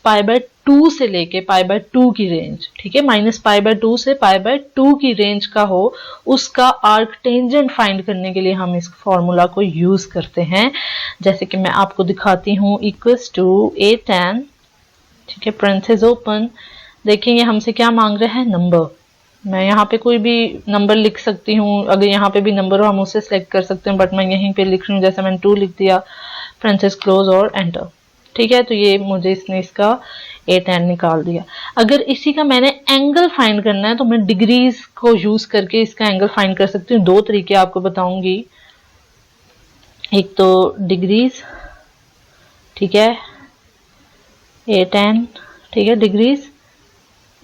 -π/2 से लेके π/2 की रेंज, ठीक है, -π/2 से π/2 की रेंज का हो, उसका आर्क टेंजेंट फाइंड करने के लिए हम इस फॉर्मूला को यूज करते हैं। जैसे कि मैं आपको दिखाती हूँ, इक्वल्स टू a tan, ठीक है, पेरेंथेसिस ओपन। देखिए ये हमसे क्या मांग रहे हैं, नंबर। मैं यहाँ पे कोई भी नंबर लिख सकती हूँ, अगर यहाँ पे भी नंबर हो हम उसे सिलेक्ट कर सकते हैं, बट मैं यहीं पे लिख रही हूँ, जैसे मैंने 2 लिख दिया, पेरेंथेसिस क्लोज और एंटर, ठीक है। तो ये मुझे इसने इसका a10 निकाल दिया। अगर इसी का मैंने एंगल फाइंड करना है तो मैं डिग्रीज को यूज करके इसका एंगल फाइंड कर सकती हूँ। 2 तरीके आपको बताऊंगी, एक तो डिग्रीज, ठीक है, a10, ठीक है, डिग्रीज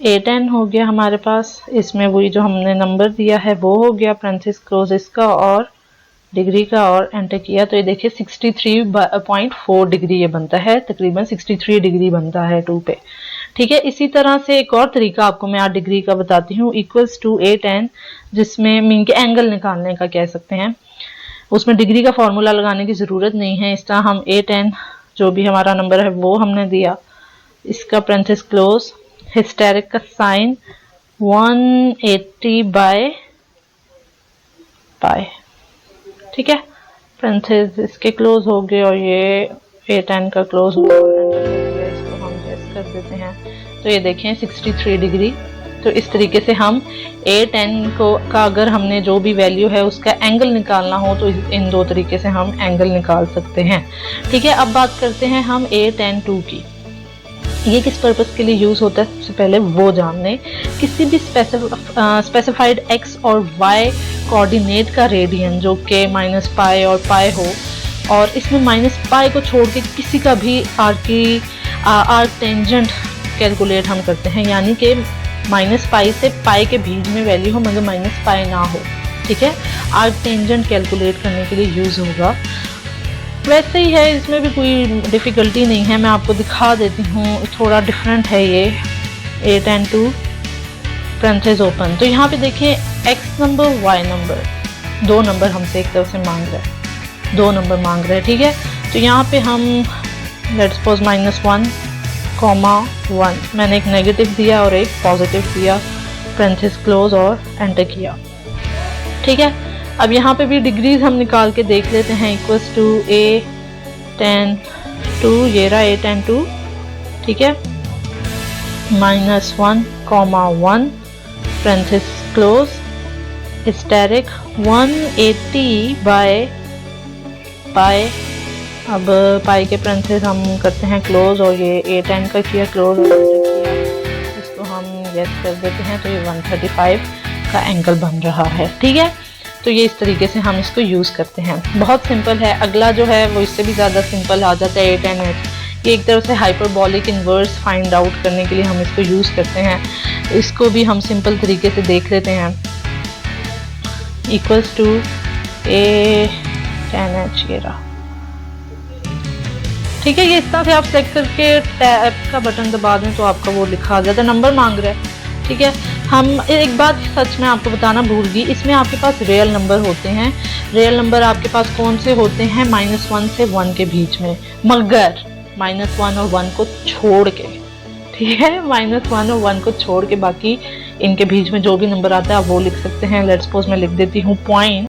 a10 हो गया हमारे पास, इसमें वही जो हमने नंबर दिया है वो हो गया, पेरेंथेसिस क्लोज इसका और डिग्री का, और एंटर किया तो ये देखिए 63.4 डिग्री ये बनता है, तकरीबन 63 डिग्री बनता है 2 पे, ठीक है। इसी तरह से एक और तरीका आपको मैं 8 डिग्री का बताती हूँ, इक्वल्स टू a10, जिसमें मीन के एंगल निकालने का कह सकते हैं, उसमें डिग्री का फॉर्मूला लगाने की जरूरत नहीं है। इस तरह हम a10 जो भी हमारा नंबर है वो हमने दिया, इसका पेरेंथेसिस क्लोज, हिस्टेरिक का साइन 180/π, ठीक है, पेरेंथेसिस इसके क्लोज हो गए और ये a10 का क्लोज हो गया, इसको हम प्रेस कर देते हैं तो ये देखें 63 डिग्री। तो इस तरीके से हम a10 का अगर हमने जो भी वैल्यू है उसका एंगल निकालना हो तो इन 2 तरीके से हम एंगल निकाल सकते हैं, ठीक है। अब बात करते हैं हम a10(2) की। ये किस पर्पस के लिए यूज होता है, सबसे पहले वो जान लें। किसी भी स्पेसिफाइड x और y कोऑर्डिनेट का रेडियन जो कि -π और π हो, और इसमें -π को छोड़ के किसी का भी आर्क टेंजेंट कैलकुलेट हम करते हैं, यानी कि -π से π के बीच में वैल्यू हो मगर -π ना हो, ठीक है, आर्क टेंजेंट कैलकुलेट करने के लिए यूज होगा। वैसे ही है, इसमें भी कोई डिफ़िकल्टी नहीं है, मैं आपको दिखा देती हूँ, थोड़ा डिफरेंट है ये a10(2) पेरेंथेसिस ओपन। तो यहाँ पे देखिए x number y number, 2 number हमसे एक तरफ से मांग रहा है, 2 नंबर मांग रहे हैं, ठीक है। तो यहाँ पे हम लेट्स सपोज -1, 1, मैंने एक नेगेटिव दिया और एक पॉजिटिव दिया, पेरेंथेसिस क्लोज और एंटर किया, ठीक है। अब यहाँ पे भी डिग्रीज हम निकाल के देख लेते हैं, इक्वल्स टू a10(2), ये रहा a10(2), ठीक है, -1, 1, पेरेंथेसिस क्लोज, हिस्टेरिक 180/π, अब पाई के पेरेंथेसिस हम करते हैं क्लोज और ये a10 का किया क्लोज और किया, इसको हम यस कर देते हैं तो ये 135 का एंगल बन रहा है, ठीक है। तो ये इस तरीके से हम इसको यूज़ करते हैं, बहुत सिंपल है। अगला जो है वो इससे भी ज़्यादा सिंपल आ जाता है a10h, ये एक तरफ से हाइपरबॉलिक इन्वर्स फाइंड आउट करने के लिए हम इसको यूज़ करते हैं। इसको भी हम सिंपल तरीके से देख लेते हैं, इक्वल्स टू a10h, ये रहा, ठीक है। ये इस तरह से आप सेलेक्ट करके टैब का बटन दबा दें तो आपका वो लिखा आ जाता है, नंबर मांग रहा है, ठीक है। हम एक बात सच में आपको बताना भूल गई, इसमें आपके पास रियल नंबर होते हैं। रियल नंबर आपके पास कौन से होते हैं, -1 से 1 के बीच में, मगर -1 और 1 को छोड़ के, ठीक है, -1 और 1 को छोड़ के बाकी इनके बीच में जो भी नंबर आता है आप वो लिख सकते हैं। लेट्स सपोज मैं लिख देती हूँ 0.